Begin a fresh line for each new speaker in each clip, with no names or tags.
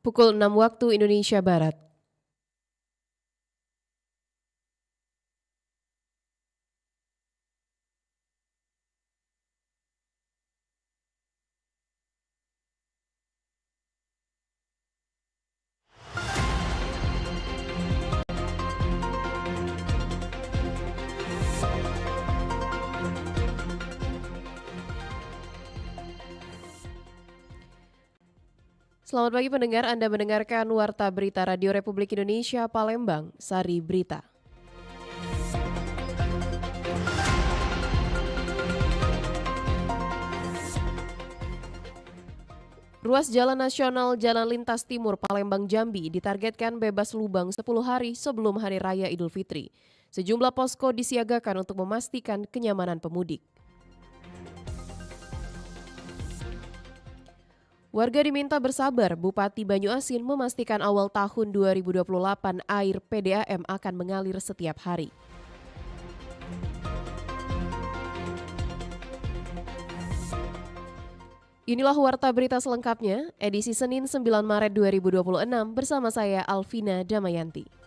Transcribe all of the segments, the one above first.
Pukul 6 waktu Indonesia Barat. Selamat pagi pendengar, Anda mendengarkan Warta Berita Radio Republik Indonesia Palembang, Sari Berita. Ruas Jalan Nasional Jalan Lintas Timur Palembang Jambi ditargetkan bebas lubang 10 hari sebelum Hari Raya Idul Fitri. Sejumlah posko disiagakan untuk memastikan kenyamanan pemudik. Warga diminta bersabar, Bupati Banyuasin memastikan awal tahun 2028 air PDAM akan mengalir setiap hari. Inilah Warta Berita selengkapnya, edisi Senin 9 Maret 2026 bersama saya Alvina Damayanti.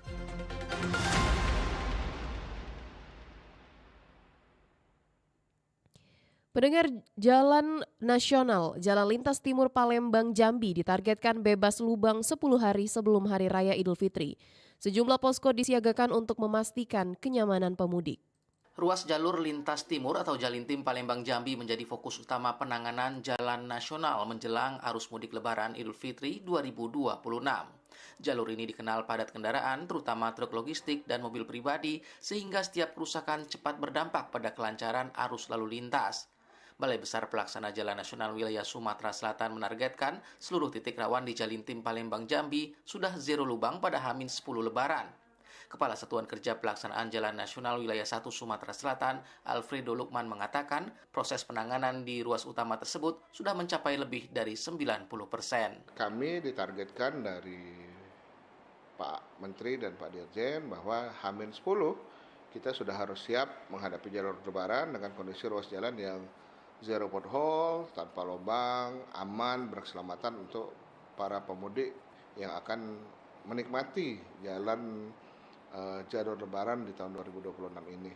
Pendengar, Jalan Nasional Jalan Lintas Timur Palembang Jambi ditargetkan bebas lubang 10 hari sebelum Hari Raya Idul Fitri. Sejumlah posko disiagakan untuk memastikan kenyamanan pemudik.
Ruas jalur lintas timur atau Jalintim Palembang Jambi menjadi fokus utama penanganan jalan nasional menjelang arus mudik Lebaran Idul Fitri 2026. Jalur ini dikenal padat kendaraan, terutama truk logistik dan mobil pribadi, sehingga setiap kerusakan cepat berdampak pada kelancaran arus lalu lintas. Balai Besar Pelaksana Jalan Nasional Wilayah Sumatera Selatan menargetkan seluruh titik rawan di Jalintim Palembang Jambi sudah zero lubang pada H-10 Lebaran. Kepala Satuan Kerja Pelaksanaan Jalan Nasional Wilayah 1 Sumatera Selatan, Alfredo Lukman mengatakan proses penanganan di ruas utama tersebut sudah mencapai lebih dari 90%.
Kami ditargetkan dari Pak Menteri dan Pak Dirjen bahwa H-10 kita sudah harus siap menghadapi jalur Lebaran dengan kondisi ruas jalan yang zero pothole, tanpa lubang, aman, berkeselamatan untuk para pemudik yang akan menikmati jalan jalur Lebaran di tahun 2026 ini.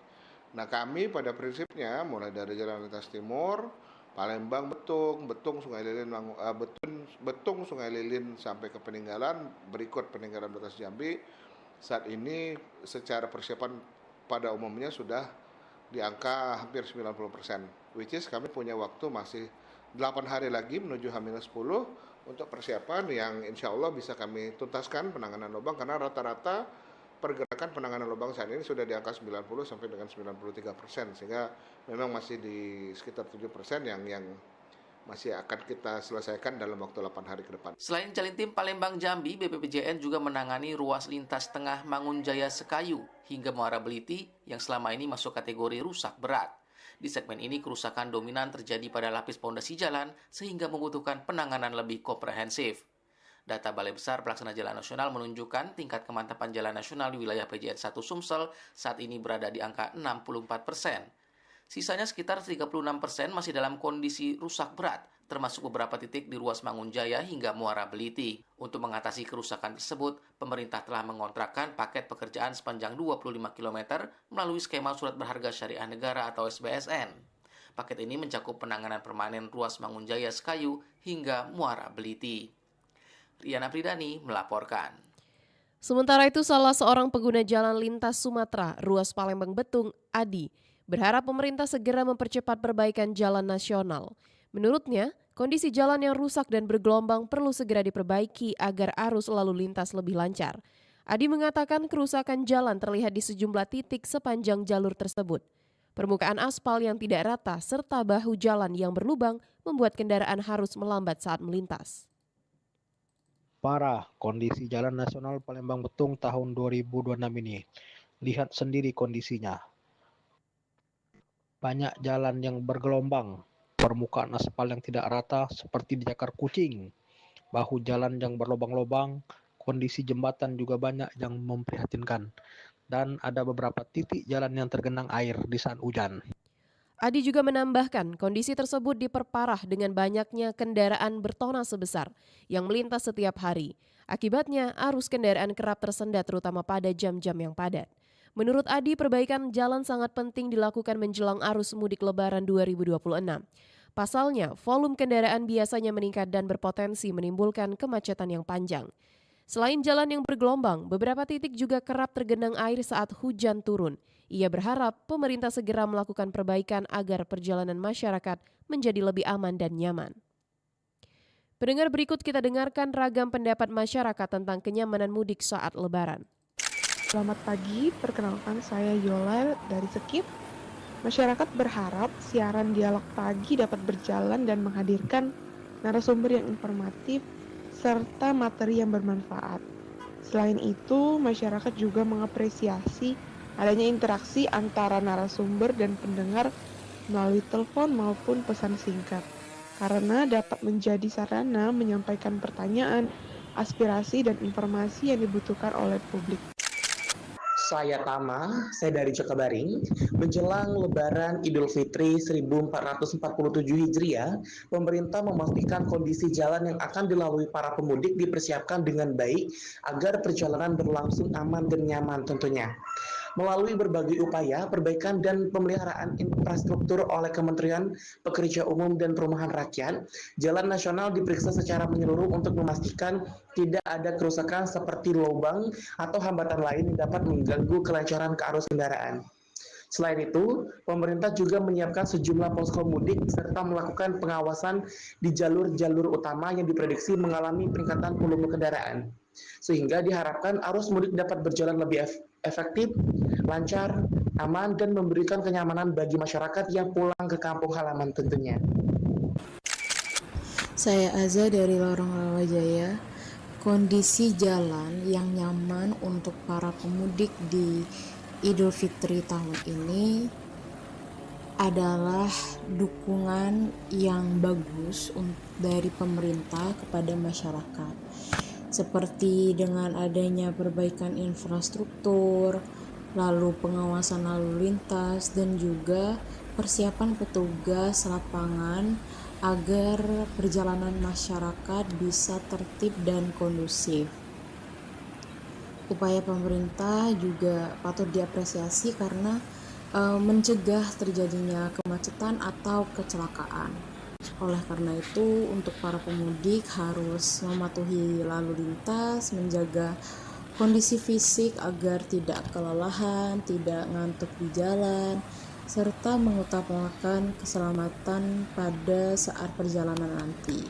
Nah, kami pada prinsipnya mulai dari Jalan Lintas Timur, Palembang, Betung, Sungai Lilin, Betung, Sungai Lilin sampai ke Peninggalan, berikut Peninggalan Batas Jambi. Saat ini secara persiapan pada umumnya sudah di angka hampir 90%, which is kami punya waktu masih 8 hari lagi menuju H-10 untuk persiapan yang insya Allah bisa kami tuntaskan penanganan lubang, karena rata-rata pergerakan penanganan lubang saat ini sudah di angka 90 sampai dengan 93%, sehingga memang masih di sekitar 7% yang masih akan kita selesaikan dalam waktu 8 hari ke depan.
Selain Jalintim Palembang Jambi, BPPJN juga menangani ruas lintas tengah Mangunjaya Sekayu hingga Muara Beliti yang selama ini masuk kategori rusak berat. Di segmen ini kerusakan dominan terjadi pada lapis pondasi jalan sehingga membutuhkan penanganan lebih komprehensif. Data Balai Besar Pelaksana Jalan Nasional menunjukkan tingkat kemantapan jalan nasional di wilayah PJN 1 Sumsel saat ini berada di angka 64%. Sisanya sekitar 36% masih dalam kondisi rusak berat, termasuk beberapa titik di ruas Mangunjaya hingga Muara Beliti. Untuk mengatasi kerusakan tersebut, pemerintah telah mengontrakkan paket pekerjaan sepanjang 25 km melalui skema surat berharga syariah negara atau SBSN. Paket ini mencakup penanganan permanen ruas Mangunjaya Sekayu hingga Muara Beliti. Riana Pridani melaporkan.
Sementara itu, salah seorang pengguna jalan lintas Sumatera, ruas Palembang Betung, Adi, berharap pemerintah segera mempercepat perbaikan jalan nasional. Menurutnya, kondisi jalan yang rusak dan bergelombang perlu segera diperbaiki agar arus lalu lintas lebih lancar. Adi mengatakan kerusakan jalan terlihat di sejumlah titik sepanjang jalur tersebut. Permukaan aspal yang tidak rata serta bahu jalan yang berlubang membuat kendaraan harus melambat saat melintas.
Parah kondisi Jalan Nasional Palembang Betung tahun 2026 ini. Lihat sendiri kondisinya. Banyak jalan yang bergelombang, permukaan aspal yang tidak rata seperti dicakar kucing, bahu jalan yang berlubang-lubang, kondisi jembatan juga banyak yang memprihatinkan, dan ada beberapa titik jalan yang tergenang air di saat hujan.
Adi juga menambahkan kondisi tersebut diperparah dengan banyaknya kendaraan bertona sebesar yang melintas setiap hari. Akibatnya arus kendaraan kerap tersendat terutama pada jam-jam yang padat. Menurut Adi, perbaikan jalan sangat penting dilakukan menjelang arus mudik Lebaran 2026. Pasalnya, volume kendaraan biasanya meningkat dan berpotensi menimbulkan kemacetan yang panjang. Selain jalan yang bergelombang, beberapa titik juga kerap tergenang air saat hujan turun. Ia berharap pemerintah segera melakukan perbaikan agar perjalanan masyarakat menjadi lebih aman dan nyaman. Pendengar, berikut kita dengarkan ragam pendapat masyarakat tentang kenyamanan mudik saat Lebaran.
Selamat pagi, perkenalkan saya Yola dari Sekip. Masyarakat berharap siaran dialog pagi dapat berjalan dan menghadirkan narasumber yang informatif serta materi yang bermanfaat. Selain itu, masyarakat juga mengapresiasi adanya interaksi antara narasumber dan pendengar melalui telepon maupun pesan singkat, karena dapat menjadi sarana menyampaikan pertanyaan, aspirasi, dan informasi yang dibutuhkan oleh publik.
Saya Tama, saya dari Cakabaring. Menjelang Lebaran Idul Fitri 1447 Hijriah, pemerintah memastikan kondisi jalan yang akan dilalui para pemudik dipersiapkan dengan baik agar perjalanan berlangsung aman dan nyaman tentunya. Melalui berbagai upaya, perbaikan dan pemeliharaan infrastruktur oleh Kementerian Pekerjaan Umum dan Perumahan Rakyat, jalan nasional diperiksa secara menyeluruh untuk memastikan tidak ada kerusakan seperti lubang atau hambatan lain yang dapat mengganggu kelancaran arus kendaraan. Selain itu, pemerintah juga menyiapkan sejumlah posko mudik serta melakukan pengawasan di jalur-jalur utama yang diprediksi mengalami peningkatan volume kendaraan. Sehingga diharapkan arus mudik dapat berjalan lebih efektif, lancar, aman, dan memberikan kenyamanan bagi masyarakat yang pulang ke kampung halaman tentunya.
Saya Aza dari Lorong Rawajaya. Kondisi jalan yang nyaman untuk para pemudik di Idul Fitri tahun ini adalah dukungan yang bagus dari pemerintah kepada masyarakat. Seperti dengan adanya perbaikan infrastruktur, lalu pengawasan lalu lintas, dan juga persiapan petugas lapangan agar perjalanan masyarakat bisa tertib dan kondusif. Upaya pemerintah juga patut diapresiasi karena mencegah terjadinya kemacetan atau kecelakaan. Oleh karena itu, untuk para pemudik harus mematuhi lalu lintas, menjaga kondisi fisik agar tidak kelelahan, tidak ngantuk di jalan, serta mengutamakan keselamatan pada saat perjalanan nanti.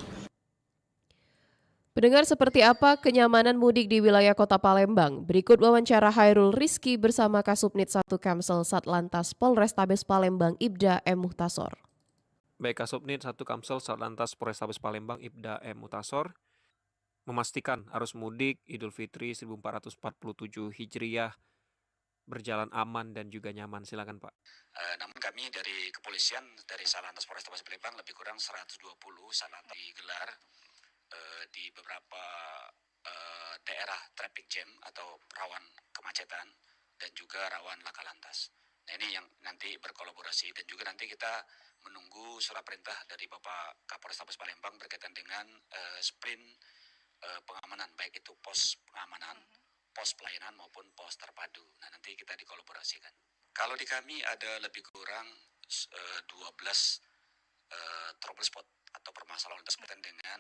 Pendengar, seperti apa kenyamanan mudik di wilayah Kota Palembang? Berikut wawancara Hairul Rizky bersama Kasubnit 1 Kamsel Satlantas Polrestabes Palembang Ibda M. Muhtasor.
Baik, Kasubnit 1 Kamsel Satlantas Polrestabes Palembang Ibda M. Muhtasor memastikan arus mudik Idul Fitri 1447 Hijriah berjalan aman dan juga nyaman. Silakan, Pak.
Namun kami dari kepolisian, dari Satlantas Polrestabes Palembang lebih kurang 120 satlantas digelar di beberapa daerah traffic jam atau rawan kemacetan dan juga rawan laka lantas. Nah, ini yang nanti berkolaborasi dan juga nanti kita menunggu surat perintah dari Bapak Kapolrestabes Palembang berkaitan dengan sprint pengamanan, baik itu pos pengamanan, pos pelayanan maupun pos terpadu. Nah, nanti kita dikolaborasikan. Kalau di kami ada lebih kurang 12 trouble spot atau permasalahan berkaitan dengan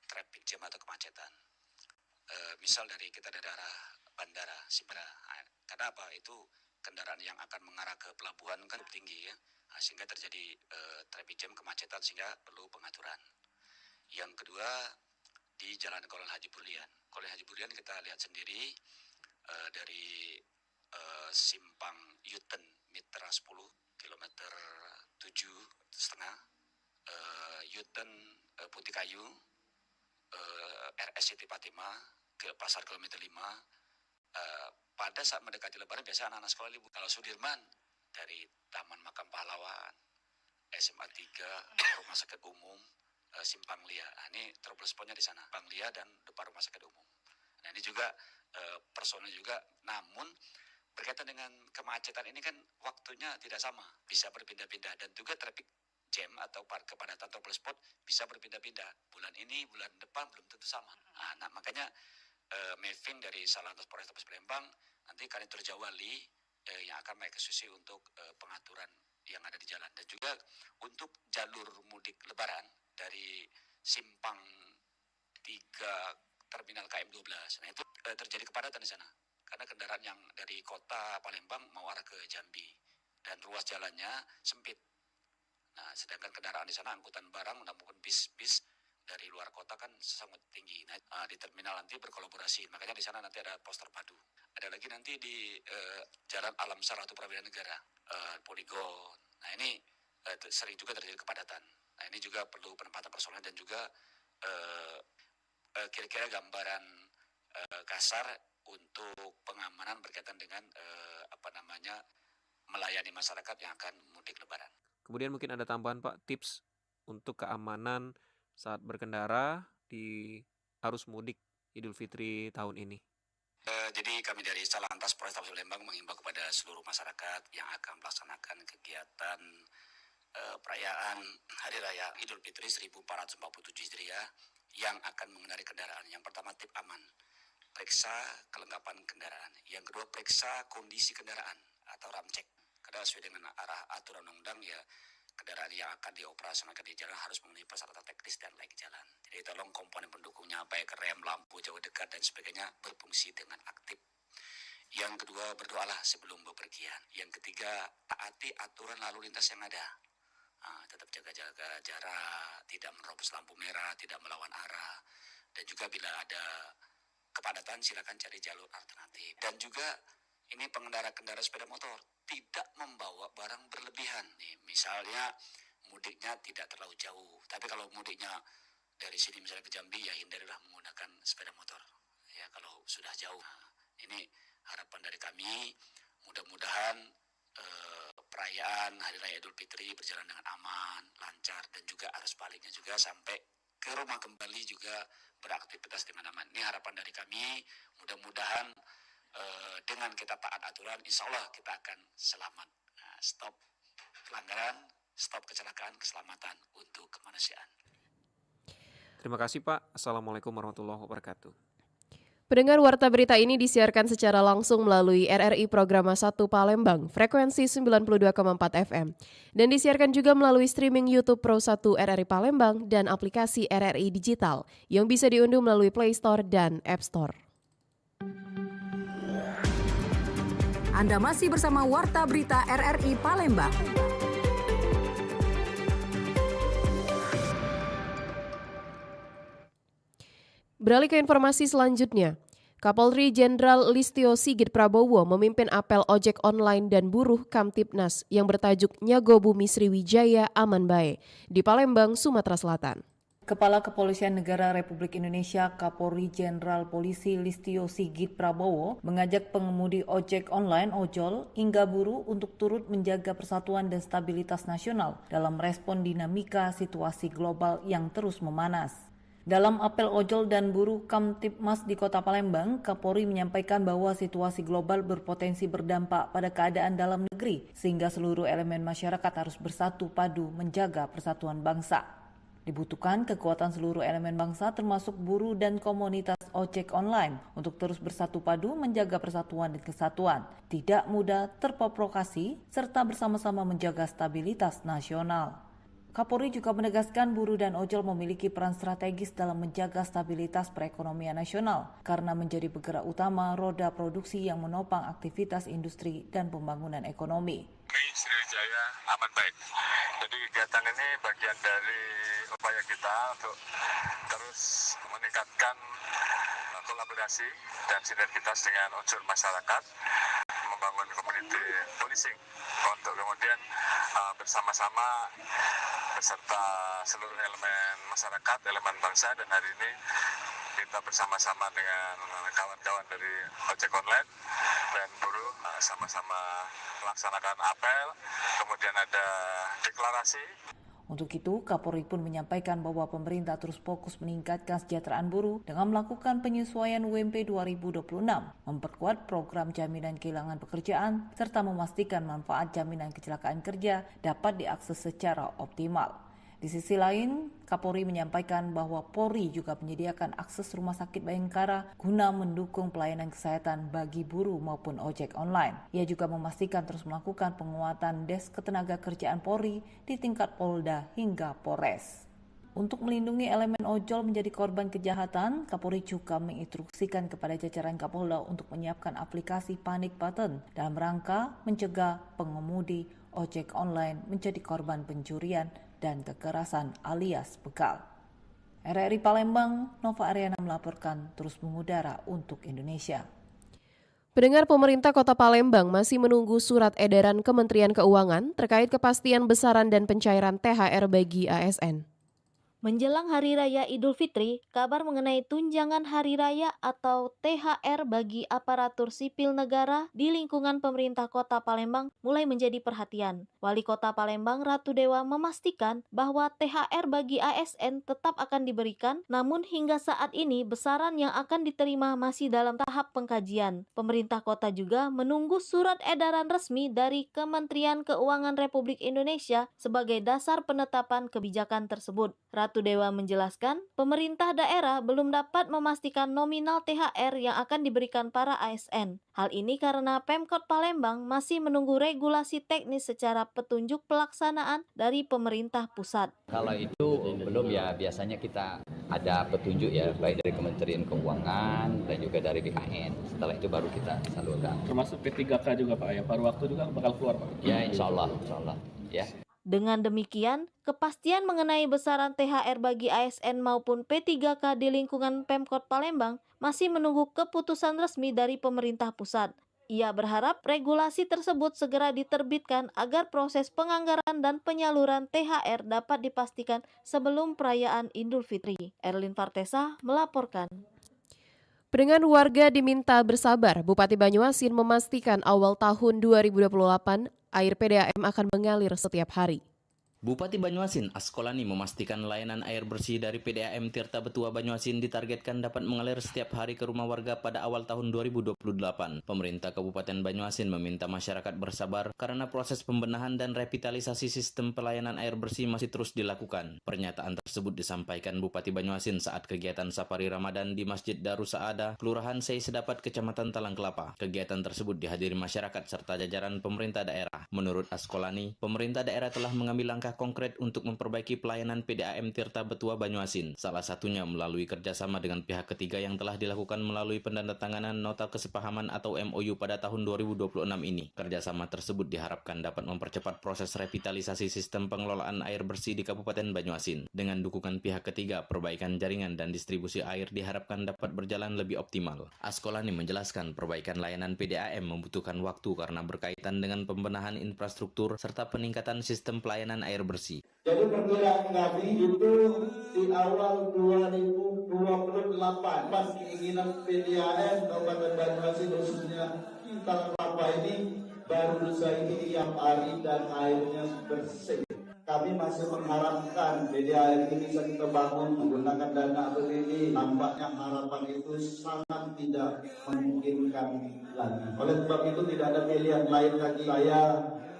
traffic jam atau kemacetan. Misal kita dari arah bandara Sibara. Karena apa? Itu kendaraan yang akan mengarah ke pelabuhan kan tinggi ya, sehingga terjadi traffic jam, kemacetan, sehingga perlu pengaturan. Yang kedua di Jalan Kolonel Haji Burlian. Kolonel Haji Burlian kita lihat sendiri dari simpang Yuten Mitra 10 kilometer 7,5, Yuten Putih Kayu, RS Siti Fatimah ke Pasar kilometer 5. Pada saat mendekati Lebaran biasa anak-anak sekolah libur. Kalau Sudirman dari Taman Makam Pahlawan, SMA 3, Rumah Sakit Umum, Simpang Lia. Nah, ini trouble spotnya di sana, Simpang Lia dan depan Rumah Sakit Umum. Nah, ini juga personel juga, namun berkaitan berkaitan dengan kemacetan ini kan waktunya tidak sama, bisa berpindah-pindah, dan juga traffic jam atau kepadatan trouble spot bisa berpindah-pindah. Bulan ini, bulan depan belum tentu sama. Nah makanya mapping dari Satlantas Polrestabes Palembang nanti Kanitor Jawali yang akan mengeksekusi untuk pengaturan yang ada di jalan, dan juga untuk jalur mudik Lebaran dari simpang 3 terminal KM12. Nah itu terjadi kepadatan di sana karena kendaraan yang dari kota Palembang mau arah ke Jambi dan ruas jalannya sempit. Nah, sedangkan kendaraan di sana angkutan barang maupun bis-bis dari luar kota kan sangat tinggi. Nah, di terminal nanti berkolaborasi. Makanya di sana nanti ada pos terpadu. Ada lagi nanti di Jalan Alam Saratu Prawilan Negara, Poligon. Nah, ini sering juga terjadi kepadatan. Nah, ini juga perlu penempatan personel dan juga kira-kira gambaran kasar untuk pengamanan berkaitan dengan melayani masyarakat yang akan mudik Lebaran.
Kemudian mungkin ada tambahan Pak, tips untuk keamanan saat berkendara di arus mudik Idul Fitri tahun ini.
Jadi kami dari Satlantas Polrestabes Palembang mengimbau kepada seluruh masyarakat yang akan melaksanakan kegiatan perayaan Hari Raya Idul Fitri 1447 Hijriah yang akan mengendarai kendaraan. Yang pertama, tip aman. Periksa kelengkapan kendaraan. Yang kedua, periksa kondisi kendaraan atau ramcek. Karena sesuai dengan arah aturan undang ya, kendaraan yang akan dioperasionalkan di jalan harus memenuhi persyaratan teknis dan layak jalan. Jadi tolong komponen pendukungnya baik rem, lampu, jauh dekat dan sebagainya berfungsi dengan aktif. Yang kedua, berdoalah sebelum bepergian. Yang ketiga, taati aturan lalu lintas yang ada. Tetap jaga jarak, tidak menerobos lampu merah, tidak melawan arah. Dan juga bila ada kepadatan silakan cari jalur alternatif. Dan juga ini pengendara-kendara sepeda motor tidak membawa barang berlebihan. Nih, misalnya mudiknya tidak terlalu jauh, tapi kalau mudiknya dari sini misalnya ke Jambi ya hindarilah menggunakan sepeda motor. Ya kalau sudah jauh. Nah, ini harapan dari kami, mudah-mudahan perayaan Hari Raya Idul Fitri berjalan dengan aman, lancar, dan juga arus baliknya juga sampai ke rumah kembali juga beraktivitas dengan aman. Ini harapan dari kami, mudah-mudahan dengan kita taat aturan, insya Allah kita akan selamat. Nah, stop pelanggaran, stop kecelakaan, keselamatan untuk kemanusiaan.
Terima kasih Pak. Assalamualaikum warahmatullahi wabarakatuh.
Pendengar warta berita ini disiarkan secara langsung melalui RRI Programa 1 Palembang, frekuensi 92,4 FM. Dan disiarkan juga melalui streaming YouTube Pro 1 RRI Palembang dan aplikasi RRI Digital yang bisa diunduh melalui Play Store dan App Store.
Anda masih bersama Warta Berita RRI Palembang.
Beralih ke informasi selanjutnya, Kapolri Jenderal Listio Sigit Prabowo memimpin apel ojek online dan buruh Kamtibnas yang bertajuk Nyago Bumi Sriwijaya Aman Bae di Palembang, Sumatera Selatan.
Kepala Kepolisian Negara Republik Indonesia Kapolri Jenderal Polisi Listio Sigit Prabowo mengajak pengemudi ojek online ojol hingga buruh untuk turut menjaga persatuan dan stabilitas nasional dalam respon dinamika situasi global yang terus memanas. Dalam apel ojol dan buruh Kamtibmas di Kota Palembang, Kapolri menyampaikan bahwa situasi global berpotensi berdampak pada keadaan dalam negeri, sehingga seluruh elemen masyarakat harus bersatu padu menjaga persatuan bangsa. Dibutuhkan kekuatan seluruh elemen bangsa termasuk buruh dan komunitas ojek online untuk terus bersatu padu menjaga persatuan dan kesatuan, tidak mudah terprovokasi, serta bersama-sama menjaga stabilitas nasional. Kapolri juga menegaskan buruh dan ojol memiliki peran strategis dalam menjaga stabilitas perekonomian nasional karena menjadi penggerak utama roda produksi yang menopang aktivitas industri dan pembangunan ekonomi.
Sriwijaya Aman Baik. Jadi kegiatan ini bagian dari upaya kita untuk terus meningkatkan kolaborasi dan sinergitas dengan unsur masyarakat, membangun community policing untuk kemudian bersama-sama beserta seluruh elemen masyarakat, elemen bangsa, dan hari ini kita bersama-sama dengan kawan-kawan dari ojek online dan buruh sama-sama melaksanakan apel, kemudian ada deklarasi.
Untuk itu, Kapolri pun menyampaikan bahwa pemerintah terus fokus meningkatkan kesejahteraan buruh dengan melakukan penyesuaian UMP 2026, memperkuat program jaminan kehilangan pekerjaan, serta memastikan manfaat jaminan kecelakaan kerja dapat diakses secara optimal. Di sisi lain, Kapolri menyampaikan bahwa Polri juga menyediakan akses rumah sakit Bayangkara guna mendukung pelayanan kesehatan bagi buruh maupun ojek online. Ia juga memastikan terus melakukan penguatan Des Ketenagakerjaan Polri di tingkat Polda hingga Polres. Untuk melindungi elemen ojol menjadi korban kejahatan, Kapolri juga menginstruksikan kepada jajaran Kapolda untuk menyiapkan aplikasi panic button dalam rangka mencegah pengemudi ojek online menjadi korban pencurian dan kekerasan alias begal. RRI Palembang, Nova Ariana melaporkan terus mengudara untuk Indonesia.
Pendengar, pemerintah Kota Palembang masih menunggu surat edaran Kementerian Keuangan terkait kepastian besaran dan pencairan THR bagi ASN.
Menjelang Hari Raya Idul Fitri, kabar mengenai tunjangan Hari Raya atau THR bagi aparatur sipil negara di lingkungan pemerintah Kota Palembang mulai menjadi perhatian. Wali Kota Palembang Ratu Dewa memastikan bahwa THR bagi ASN tetap akan diberikan, namun hingga saat ini besaran yang akan diterima masih dalam tahap pengkajian. Pemerintah kota juga menunggu surat edaran resmi dari Kementerian Keuangan Republik Indonesia sebagai dasar penetapan kebijakan tersebut. Ratu Dewa menjelaskan, pemerintah daerah belum dapat memastikan nominal THR yang akan diberikan para ASN. Hal ini karena Pemkot Palembang masih menunggu regulasi teknis secara petunjuk pelaksanaan dari pemerintah pusat.
Kalau itu belum, ya biasanya kita ada petunjuk ya, baik dari Kementerian Keuangan dan juga dari BKN. Setelah itu baru kita salurkan.
Termasuk P3K juga Pak, ya paruh waktu juga bakal keluar Pak?
Ya insya Allah ya.
Dengan demikian, kepastian mengenai besaran THR bagi ASN maupun P3K di lingkungan Pemkot Palembang masih menunggu keputusan resmi dari pemerintah pusat. Ia berharap regulasi tersebut segera diterbitkan agar proses penganggaran dan penyaluran THR dapat dipastikan sebelum perayaan Idul Fitri. Erlin Fartesa melaporkan.
Pendengar, warga diminta bersabar. Bupati Banyuasin memastikan awal tahun 2028 air PDAM akan mengalir setiap hari.
Bupati Banyuasin Askolani memastikan layanan air bersih dari PDAM Tirta Betua Banyuasin ditargetkan dapat mengalir setiap hari ke rumah warga pada awal tahun 2028. Pemerintah Kabupaten Banyuasin meminta masyarakat bersabar karena proses pembenahan dan revitalisasi sistem pelayanan air bersih masih terus dilakukan. Pernyataan tersebut disampaikan Bupati Banyuasin saat kegiatan Safari Ramadan di Masjid Darus Saada, Kelurahan Sei Sedapat, Kecamatan Talang Kelapa. Kegiatan tersebut dihadiri masyarakat serta jajaran pemerintah daerah. Menurut Askolani, pemerintah daerah telah mengambil langkah konkret untuk memperbaiki pelayanan PDAM Tirta Betua Banyuasin. Salah satunya melalui kerjasama dengan pihak ketiga yang telah dilakukan melalui pendandatanganan nota kesepahaman atau MOU pada tahun 2026 ini. Kerjasama tersebut diharapkan dapat mempercepat proses revitalisasi sistem pengelolaan air bersih di Kabupaten Banyuasin. Dengan dukungan pihak ketiga, perbaikan jaringan dan distribusi air diharapkan dapat berjalan lebih optimal. Askolani menjelaskan perbaikan layanan PDAM membutuhkan waktu karena berkaitan dengan pembenahan infrastruktur serta peningkatan sistem pelayanan air bersih.
Jadi perkiraan kami itu di awal 2028 pas keinginan PDAM Kabupaten Banyuasin khususnya Talang Kelapa ini baru bisa ini tiap hari dan airnya bersih. Kami masih mengharapkan PDAM ini bisa kita bangun menggunakan dana APBD. Nampaknya harapan itu sangat tidak memungkinkan lagi. Oleh sebab itu tidak ada pilihan lain lagi. Saya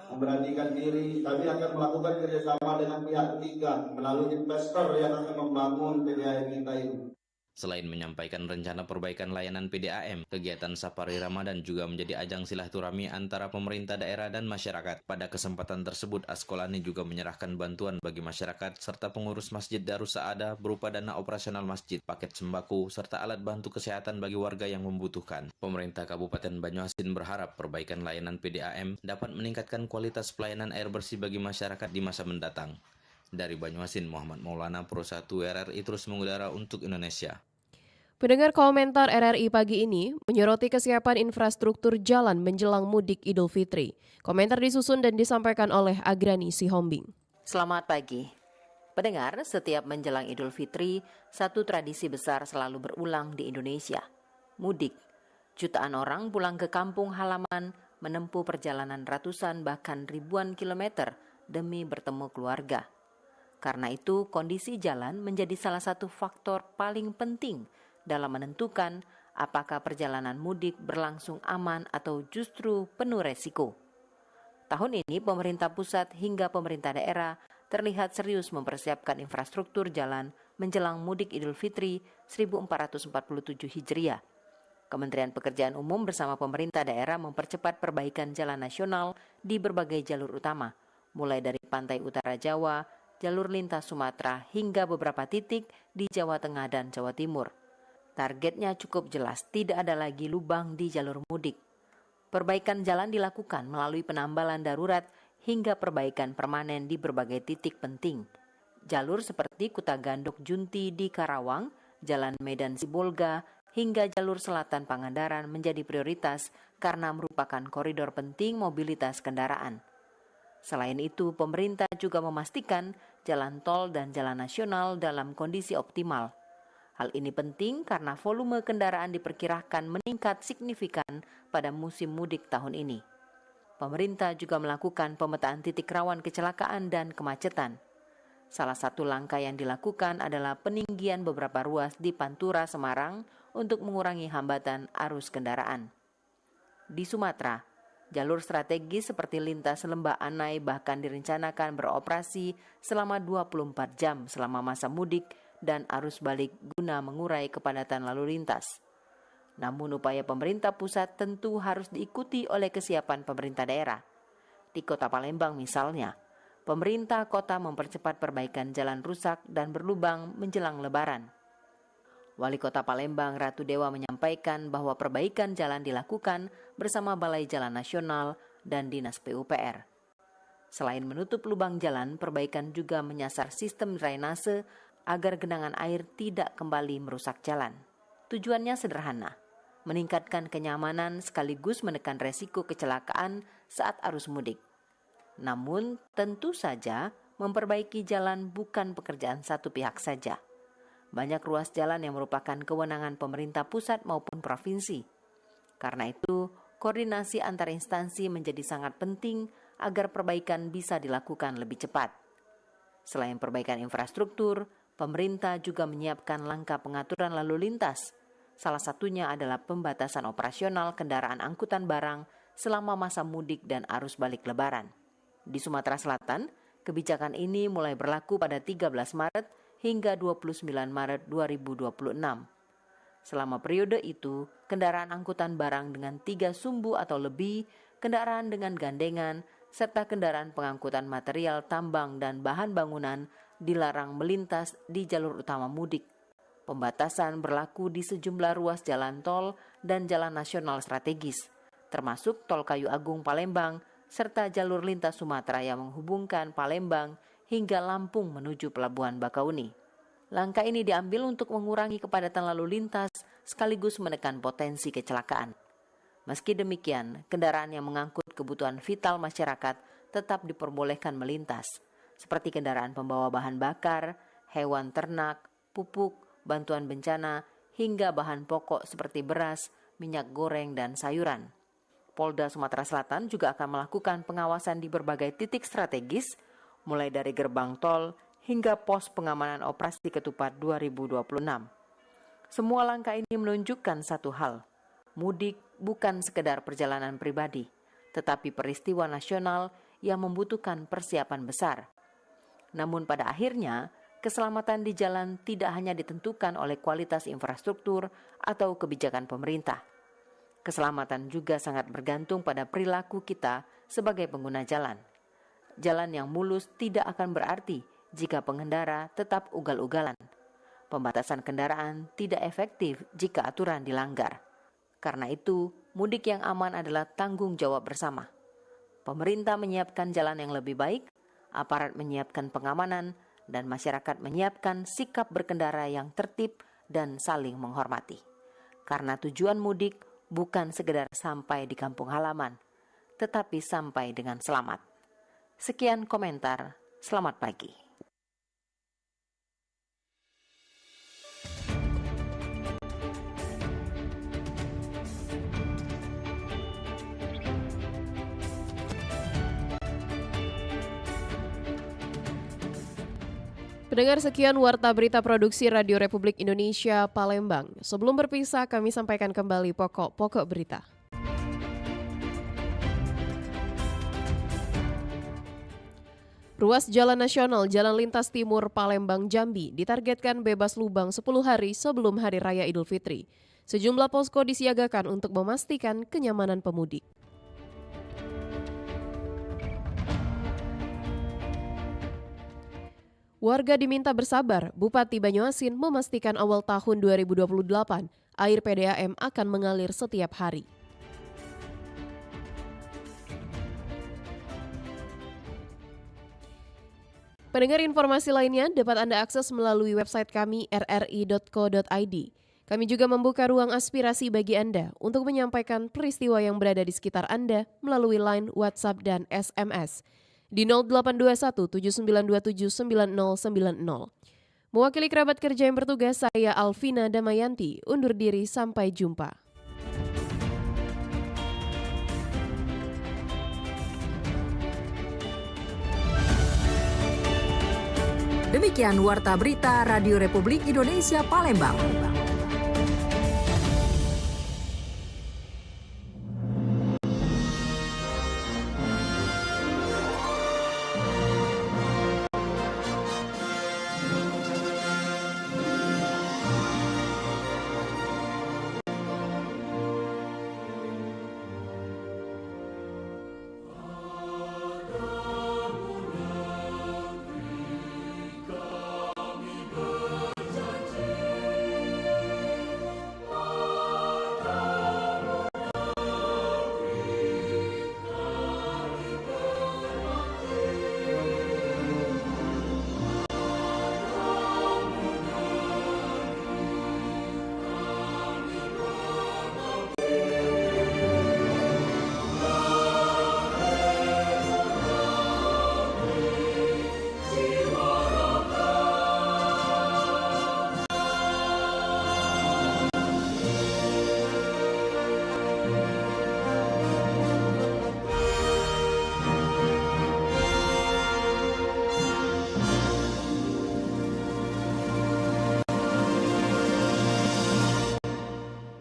memberanikan diri, kami akan melakukan kerjasama dengan pihak ketiga melalui investor yang akan membangun PDAM kita ini.
Selain menyampaikan rencana perbaikan layanan PDAM, kegiatan Safari Ramadan juga menjadi ajang silaturahmi antara pemerintah daerah dan masyarakat. Pada kesempatan tersebut, Askolani juga menyerahkan bantuan bagi masyarakat serta pengurus Masjid Darus Saada berupa dana operasional masjid, paket sembako, serta alat bantu kesehatan bagi warga yang membutuhkan. Pemerintah Kabupaten Banyuasin berharap perbaikan layanan PDAM dapat meningkatkan kualitas pelayanan air bersih bagi masyarakat di masa mendatang. Dari Banyuasin, Muhammad Maulana, Pro 1 RRI terus mengudara untuk Indonesia.
Pendengar, komentar RRI pagi ini menyoroti kesiapan infrastruktur jalan menjelang mudik Idul Fitri. Komentar disusun dan disampaikan oleh Agrani Sihombing.
Selamat pagi. Pendengar, setiap menjelang Idul Fitri, satu tradisi besar selalu berulang di Indonesia. Mudik. Jutaan orang pulang ke kampung halaman menempuh perjalanan ratusan bahkan ribuan kilometer demi bertemu keluarga. Karena itu, kondisi jalan menjadi salah satu faktor paling penting dalam menentukan apakah perjalanan mudik berlangsung aman atau justru penuh resiko. Tahun ini, pemerintah pusat hingga pemerintah daerah terlihat serius mempersiapkan infrastruktur jalan menjelang mudik Idul Fitri 1447 Hijriah. Kementerian Pekerjaan Umum bersama pemerintah daerah mempercepat perbaikan jalan nasional di berbagai jalur utama, mulai dari pantai utara Jawa, jalur lintas Sumatera, hingga beberapa titik di Jawa Tengah dan Jawa Timur. Targetnya cukup jelas, tidak ada lagi lubang di jalur mudik. Perbaikan jalan dilakukan melalui penambalan darurat hingga perbaikan permanen di berbagai titik penting. Jalur seperti Kutagandok Junti di Karawang, Jalan Medan Sibolga, hingga jalur selatan Pangandaran menjadi prioritas karena merupakan koridor penting mobilitas kendaraan. Selain itu, pemerintah juga memastikan jalan tol dan jalan nasional dalam kondisi optimal. Hal ini penting karena volume kendaraan diperkirakan meningkat signifikan pada musim mudik tahun ini. Pemerintah juga melakukan pemetaan titik rawan kecelakaan dan kemacetan. Salah satu langkah yang dilakukan adalah peninggian beberapa ruas di Pantura, Semarang untuk mengurangi hambatan arus kendaraan. Di Sumatera, jalur strategis seperti lintas Lembah Anai bahkan direncanakan beroperasi selama 24 jam selama masa mudik dan arus balik guna mengurai kepadatan lalu lintas. Namun upaya pemerintah pusat tentu harus diikuti oleh kesiapan pemerintah daerah. Di Kota Palembang misalnya, pemerintah kota mempercepat perbaikan jalan rusak dan berlubang menjelang Lebaran. Wali Kota Palembang Ratu Dewa menyampaikan bahwa perbaikan jalan dilakukan bersama Balai Jalan Nasional dan Dinas PUPR. Selain menutup lubang jalan, perbaikan juga menyasar sistem drainase agar genangan air tidak kembali merusak jalan. Tujuannya sederhana, meningkatkan kenyamanan sekaligus menekan resiko kecelakaan saat arus mudik. Namun, tentu saja memperbaiki jalan bukan pekerjaan satu pihak saja. Banyak ruas jalan yang merupakan kewenangan pemerintah pusat maupun provinsi. Karena itu, koordinasi antar instansi menjadi sangat penting agar perbaikan bisa dilakukan lebih cepat. Selain perbaikan infrastruktur, pemerintah juga menyiapkan langkah pengaturan lalu lintas. Salah satunya adalah pembatasan operasional kendaraan angkutan barang selama masa mudik dan arus balik Lebaran. Di Sumatera Selatan, kebijakan ini mulai berlaku pada 13 Maret hingga 29 Maret 2026. Selama periode itu, kendaraan angkutan barang dengan 3 sumbu atau lebih, kendaraan dengan gandengan, serta kendaraan pengangkutan material tambang dan bahan bangunan dilarang melintas di jalur utama mudik. Pembatasan berlaku di sejumlah ruas jalan tol dan jalan nasional strategis, termasuk Tol Kayu Agung Palembang, serta jalur lintas Sumatera yang menghubungkan Palembang hingga Lampung menuju Pelabuhan Bakauni. Langkah ini diambil untuk mengurangi kepadatan lalu lintas sekaligus menekan potensi kecelakaan. Meski demikian, kendaraan yang mengangkut kebutuhan vital masyarakat tetap diperbolehkan melintas, seperti kendaraan pembawa bahan bakar, hewan ternak, pupuk, bantuan bencana, hingga bahan pokok seperti beras, minyak goreng, dan sayuran. Polda Sumatera Selatan juga akan melakukan pengawasan di berbagai titik strategis, mulai dari gerbang tol hingga pos pengamanan operasi ketupat 2026. Semua langkah ini menunjukkan satu hal, mudik bukan sekedar perjalanan pribadi, tetapi peristiwa nasional yang membutuhkan persiapan besar. Namun pada akhirnya, keselamatan di jalan tidak hanya ditentukan oleh kualitas infrastruktur atau kebijakan pemerintah. Keselamatan juga sangat bergantung pada perilaku kita sebagai pengguna jalan. Jalan yang mulus tidak akan berarti jika pengendara tetap ugal-ugalan. Pembatasan kendaraan tidak efektif jika aturan dilanggar. Karena itu, mudik yang aman adalah tanggung jawab bersama. Pemerintah menyiapkan jalan yang lebih baik, aparat menyiapkan pengamanan, dan masyarakat menyiapkan sikap berkendara yang tertib dan saling menghormati. Karena tujuan mudik bukan sekedar sampai di kampung halaman, tetapi sampai dengan selamat. Sekian komentar, selamat pagi.
Pendengar, sekian Warta Berita Produksi Radio Republik Indonesia Palembang. Sebelum berpisah, kami sampaikan kembali pokok-pokok berita. Ruas Jalan Nasional Jalan Lintas Timur Palembang Jambi ditargetkan bebas lubang 10 hari sebelum Hari Raya Idul Fitri. Sejumlah posko disiagakan untuk memastikan kenyamanan pemudik. Warga diminta bersabar, Bupati Banyuasin memastikan awal tahun 2028 air PDAM akan mengalir setiap hari. Pendengar, informasi lainnya dapat Anda akses melalui website kami rri.co.id. Kami juga membuka ruang aspirasi bagi Anda untuk menyampaikan peristiwa yang berada di sekitar Anda melalui line, WhatsApp, dan SMS. Di 0821 7927 9090. Mewakili kerabat kerja yang bertugas, saya Alvina Damayanti, undur diri, sampai jumpa.
Demikian Warta Berita Radio Republik Indonesia Palembang.